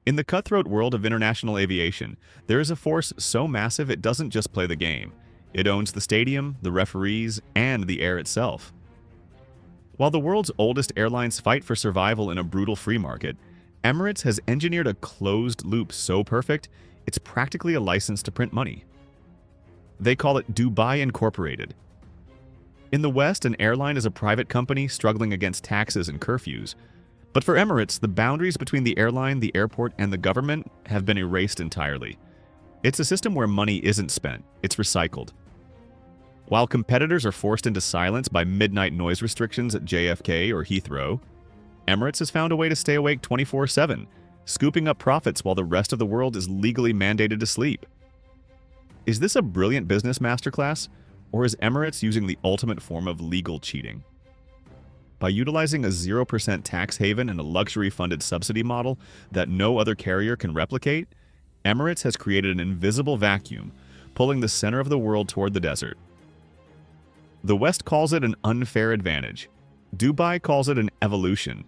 In the cutthroat world of international aviation, there is a force so massive it doesn't just play the game. It owns the stadium, the referees, and the air itself. While the world's oldest airlines fight for survival in a brutal free market, Emirates has engineered a closed loop so perfect, it's practically a license to print money. They call it Dubai Incorporated. In the West, an airline is a private company struggling against taxes and curfews. But for Emirates, the boundaries between the airline, the airport, and the government have been erased entirely. It's a system where money isn't spent, it's recycled. While competitors are forced into silence by midnight noise restrictions at JFK or Heathrow, Emirates has found a way to stay awake 24/7, scooping up profits while the rest of the world is legally mandated to sleep. Is this a brilliant business masterclass, or is Emirates using the ultimate form of legal cheating? By utilizing a 0% tax haven and a luxury-funded subsidy model that no other carrier can replicate, Emirates has created an invisible vacuum, pulling the center of the world toward the desert. The West calls it an unfair advantage. Dubai calls it an evolution.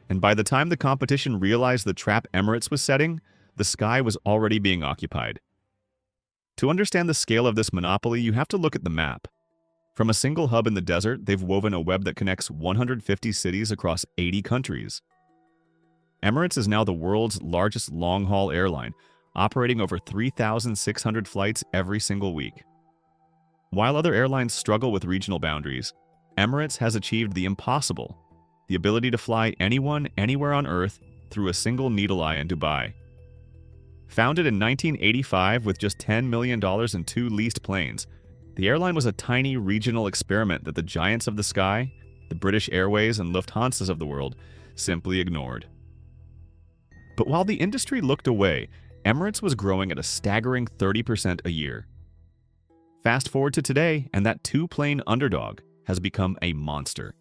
And by the time the competition realized the trap Emirates was setting, the sky was already being occupied. To understand the scale of this monopoly, you have to look at the map. From a single hub in the desert, they've woven a web that connects 150 cities across 80 countries. Emirates is now the world's largest long-haul airline, operating over 3,600 flights every single week. While other airlines struggle with regional boundaries, Emirates has achieved the impossible, the ability to fly anyone, anywhere on Earth through a single needle eye in Dubai. Founded in 1985 with just $10 million and 2 leased planes, the airline was a tiny regional experiment that the giants of the sky, the British Airways and Lufthansas of the world, simply ignored. But while the industry looked away, Emirates was growing at a staggering 30% a year. Fast forward to today, and that 2-plane underdog has become a monster.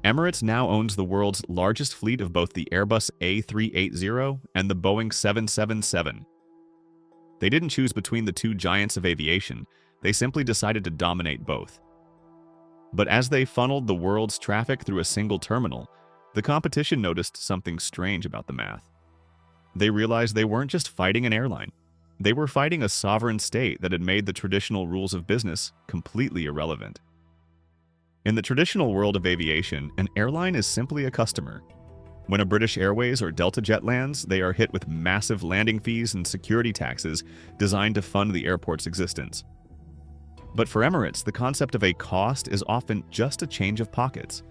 Emirates now owns the world's largest fleet of both the Airbus A380 and the Boeing 777. They didn't choose between the two giants of aviation, they simply decided to dominate both. But as they funneled the world's traffic through a single terminal, the competition noticed something strange about the math. They realized they weren't just fighting an airline. They were fighting a sovereign state that had made the traditional rules of business completely irrelevant. In the traditional world of aviation, an airline is simply a customer. When a British Airways or Delta jet lands, they are hit with massive landing fees and security taxes designed to fund the airport's existence. But for Emirates, the concept of a cost is often just a change of pockets.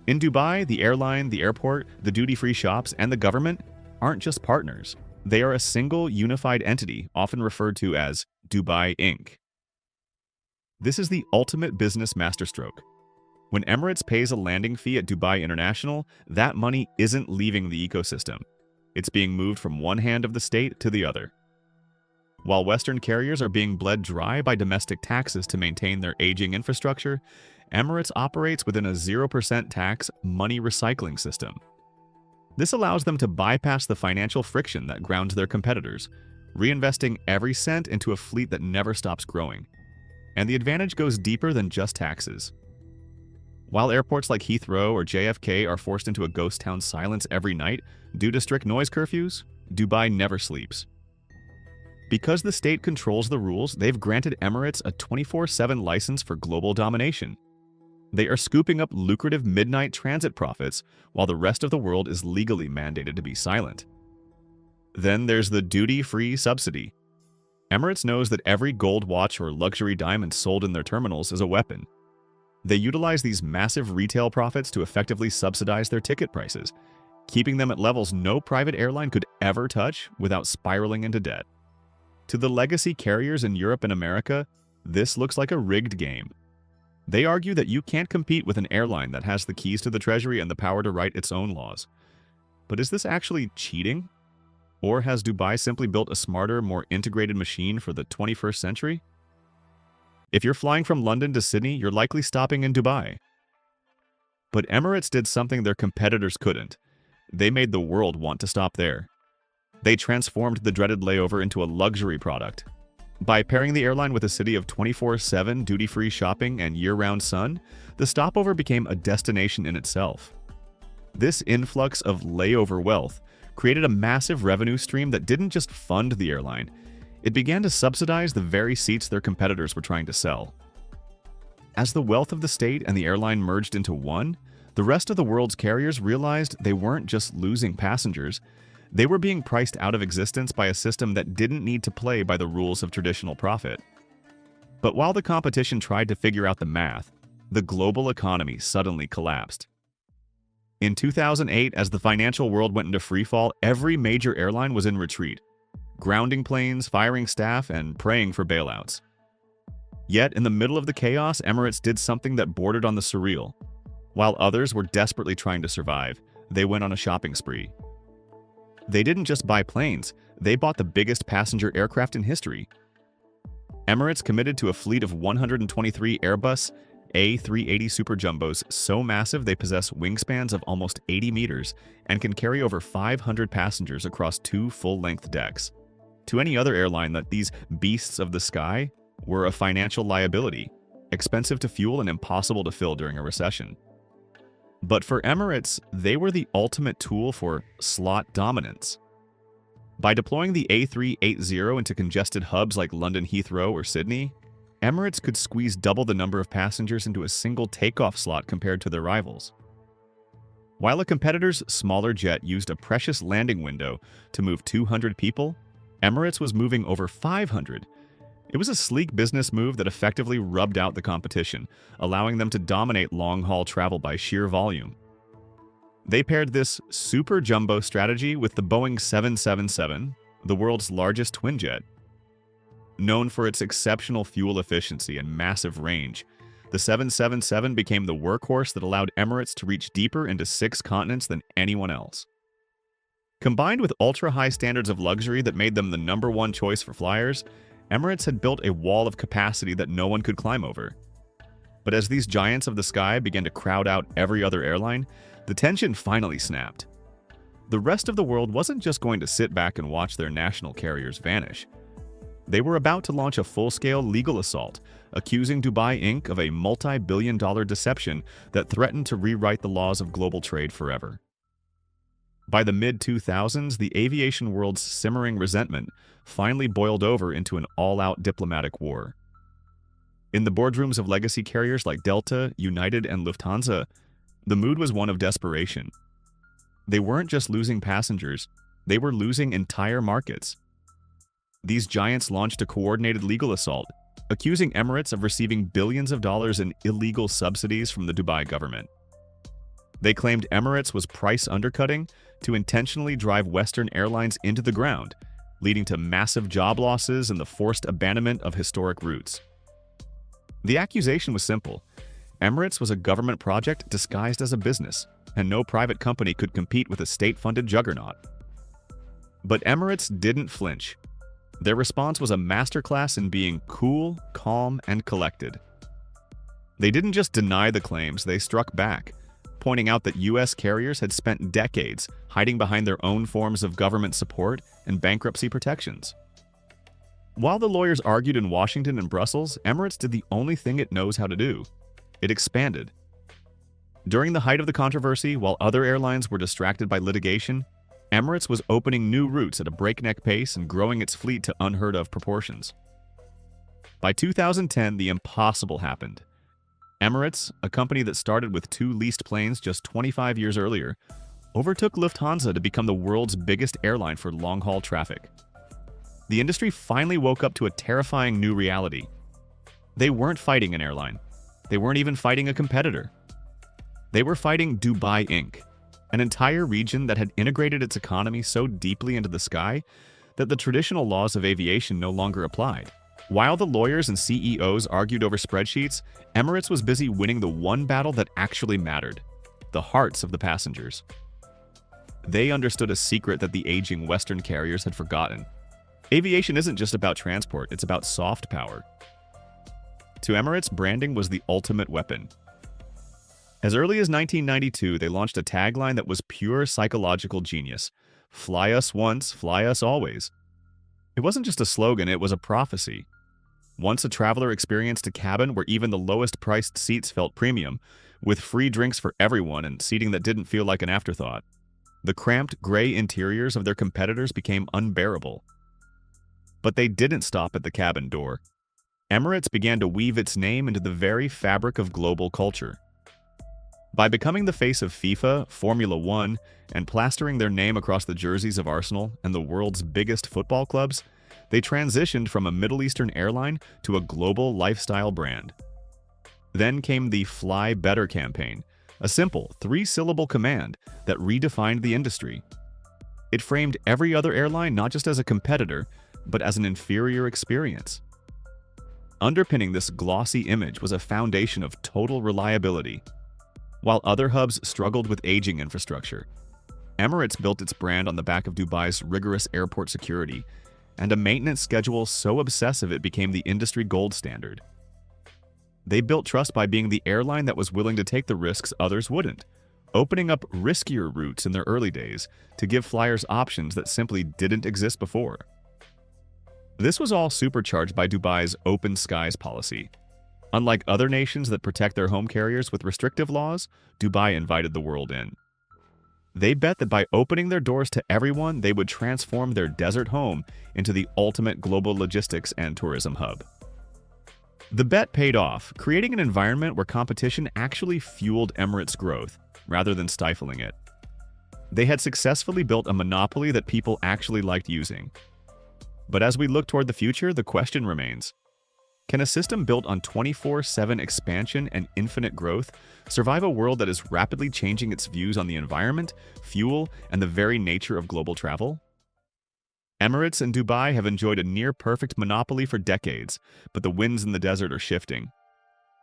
In Dubai, the airline, the airport, the duty-free shops, and the government aren't just partners. They are a single, unified entity, often referred to as Dubai Inc. This is the ultimate business masterstroke. When Emirates pays a landing fee at Dubai International, that money isn't leaving the ecosystem. It's being moved from one hand of the state to the other. While Western carriers are being bled dry by domestic taxes to maintain their aging infrastructure, Emirates operates within a 0% tax money recycling system. This allows them to bypass the financial friction that grounds their competitors, reinvesting every cent into a fleet that never stops growing. And the advantage goes deeper than just taxes. While airports like Heathrow or JFK are forced into a ghost town silence every night due to strict noise curfews, Dubai never sleeps. Because the state controls the rules, they've granted Emirates a 24/7 license for global domination. They are scooping up lucrative midnight transit profits while the rest of the world is legally mandated to be silent. Then there's the duty-free subsidy. Emirates knows that every gold watch or luxury diamond sold in their terminals is a weapon. They utilize these massive retail profits to effectively subsidize their ticket prices, keeping them at levels no private airline could ever touch without spiraling into debt. To the legacy carriers in Europe and America, this looks like a rigged game. They argue that you can't compete with an airline that has the keys to the treasury and the power to write its own laws. But is this actually cheating? Or has Dubai simply built a smarter, more integrated machine for the 21st century? If you're flying from London to Sydney, you're likely stopping in Dubai. But Emirates did something their competitors couldn't. They made the world want to stop there. They transformed the dreaded layover into a luxury product. By pairing the airline with a city of 24/7 duty-free shopping and year-round sun, the stopover became a destination in itself. This influx of layover wealth created a massive revenue stream that didn't just fund the airline, it began to subsidize the very seats their competitors were trying to sell. As the wealth of the state and the airline merged into one, the rest of the world's carriers realized they weren't just losing passengers, they were being priced out of existence by a system that didn't need to play by the rules of traditional profit. But while the competition tried to figure out the math, the global economy suddenly collapsed. In 2008, as the financial world went into freefall, every major airline was in retreat, grounding planes, firing staff, and praying for bailouts. Yet, in the middle of the chaos, Emirates did something that bordered on the surreal. While others were desperately trying to survive, they went on a shopping spree. They didn't just buy planes, they bought the biggest passenger aircraft in history. Emirates committed to a fleet of 123 Airbus A380 Super Jumbos so massive they possess wingspans of almost 80 meters and can carry over 500 passengers across 2 full-length decks. To any other airline, that these beasts of the sky were a financial liability, expensive to fuel and impossible to fill during a recession. But for Emirates, they were the ultimate tool for slot dominance. By deploying the A380 into congested hubs like London Heathrow or Sydney, Emirates could squeeze double the number of passengers into a single takeoff slot compared to their rivals. While a competitor's smaller jet used a precious landing window to move 200 people, Emirates was moving over 500. It was a sleek business move that effectively rubbed out the competition, allowing them to dominate long-haul travel by sheer volume. They paired this super jumbo strategy with the Boeing 777, the world's largest twin jet. Known for its exceptional fuel efficiency and massive range, the 777 became the workhorse that allowed Emirates to reach deeper into 6 continents than anyone else. Combined with ultra-high standards of luxury that made them the #1 choice for flyers, Emirates had built a wall of capacity that no one could climb over. But as these giants of the sky began to crowd out every other airline, the tension finally snapped. The rest of the world wasn't just going to sit back and watch their national carriers vanish. They were about to launch a full-scale legal assault, accusing Dubai Inc. of a multi-billion-dollar deception that threatened to rewrite the laws of global trade forever. By the mid-2000s, the aviation world's simmering resentment finally boiled over into an all-out diplomatic war. In the boardrooms of legacy carriers like Delta, United, and Lufthansa, the mood was one of desperation. They weren't just losing passengers, they were losing entire markets. These giants launched a coordinated legal assault, accusing Emirates of receiving billions of dollars in illegal subsidies from the Dubai government. They claimed Emirates was price undercutting to intentionally drive Western airlines into the ground, leading to massive job losses and the forced abandonment of historic routes. The accusation was simple. Emirates was a government project disguised as a business, and no private company could compete with a state-funded juggernaut. But Emirates didn't flinch. Their response was a masterclass in being cool, calm, and collected. They didn't just deny the claims, they struck back, pointing out that U.S. carriers had spent decades hiding behind their own forms of government support and bankruptcy protections. While the lawyers argued in Washington and Brussels, Emirates did the only thing it knows how to do. It expanded. During the height of the controversy, while other airlines were distracted by litigation, Emirates was opening new routes at a breakneck pace and growing its fleet to unheard-of proportions. By 2010, the impossible happened. Emirates, a company that started with 2 leased planes just 25 years earlier, overtook Lufthansa to become the world's biggest airline for long-haul traffic. The industry finally woke up to a terrifying new reality. They weren't fighting an airline. They weren't even fighting a competitor. They were fighting Dubai Inc., an entire region that had integrated its economy so deeply into the sky that the traditional laws of aviation no longer applied. While the lawyers and CEOs argued over spreadsheets, Emirates was busy winning the one battle that actually mattered: the hearts of the passengers. They understood a secret that the aging Western carriers had forgotten. Aviation isn't just about transport, it's about soft power. To Emirates, branding was the ultimate weapon. As early as 1992, they launched a tagline that was pure psychological genius: "Fly us once, fly us always." It wasn't just a slogan, it was a prophecy. Once a traveler experienced a cabin where even the lowest priced seats felt premium, with free drinks for everyone and seating that didn't feel like an afterthought. The cramped gray interiors of their competitors became unbearable. But they didn't stop at the cabin door. Emirates began to weave its name into the very fabric of global culture. By becoming the face of FIFA, Formula One, and plastering their name across the jerseys of Arsenal and the world's biggest football clubs, they transitioned from a Middle Eastern airline to a global lifestyle brand. Then came the Fly Better campaign, a simple, three-syllable command that redefined the industry. It framed every other airline not just as a competitor, but as an inferior experience. Underpinning this glossy image was a foundation of total reliability. While other hubs struggled with aging infrastructure, Emirates built its brand on the back of Dubai's rigorous airport security and a maintenance schedule so obsessive it became the industry gold standard. They built trust by being the airline that was willing to take the risks others wouldn't, opening up riskier routes in their early days to give flyers options that simply didn't exist before. This was all supercharged by Dubai's open skies policy. Unlike other nations that protect their home carriers with restrictive laws, Dubai invited the world in. They bet that by opening their doors to everyone, they would transform their desert home into the ultimate global logistics and tourism hub. The bet paid off, creating an environment where competition actually fueled Emirates' growth, rather than stifling it. They had successfully built a monopoly that people actually liked using. But as we look toward the future, the question remains: can a system built on 24/7 expansion and infinite growth survive a world that is rapidly changing its views on the environment, fuel, and the very nature of global travel? Emirates and Dubai have enjoyed a near-perfect monopoly for decades, but the winds in the desert are shifting.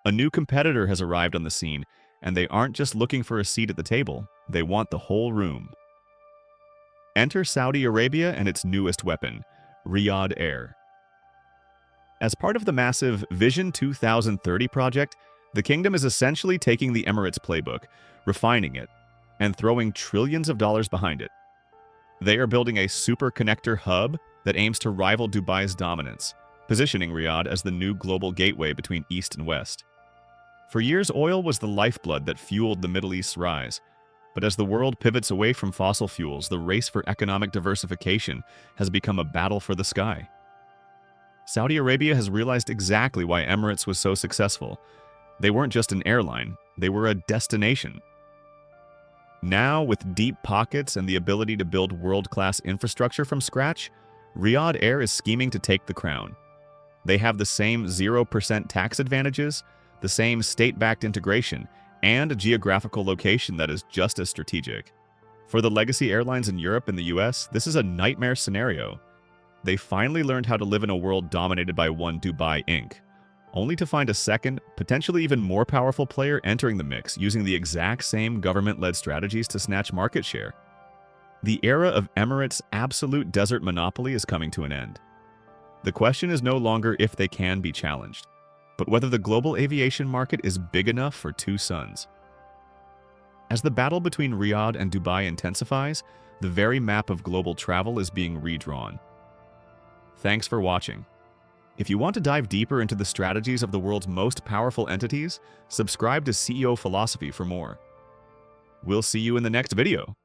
A new competitor has arrived on the scene, and they aren't just looking for a seat at the table, they want the whole room. Enter Saudi Arabia and its newest weapon, Riyadh Air. As part of the massive Vision 2030 project, the kingdom is essentially taking the Emirates playbook, refining it, and throwing trillions of dollars behind it. They are building a super connector hub that aims to rival Dubai's dominance, positioning Riyadh as the new global gateway between East and West. For years, oil was the lifeblood that fueled the Middle East's rise. But as the world pivots away from fossil fuels, the race for economic diversification has become a battle for the sky. Saudi Arabia has realized exactly why Emirates was so successful. They weren't just an airline, they were a destination. Now, with deep pockets and the ability to build world-class infrastructure from scratch, Riyadh Air is scheming to take the crown. They have the same 0% tax advantages, the same state-backed integration, and a geographical location that is just as strategic. For the legacy airlines in Europe and the US, this is a nightmare scenario. They finally learned how to live in a world dominated by one Dubai Inc., only to find a second, potentially even more powerful player entering the mix using the exact same government-led strategies to snatch market share. The era of Emirates' absolute desert monopoly is coming to an end. The question is no longer if they can be challenged, but whether the global aviation market is big enough for two suns. As the battle between Riyadh and Dubai intensifies, the very map of global travel is being redrawn. Thanks for watching. If you want to dive deeper into the strategies of the world's most powerful entities, subscribe to CEO Philosophy for more. We'll see you in the next video.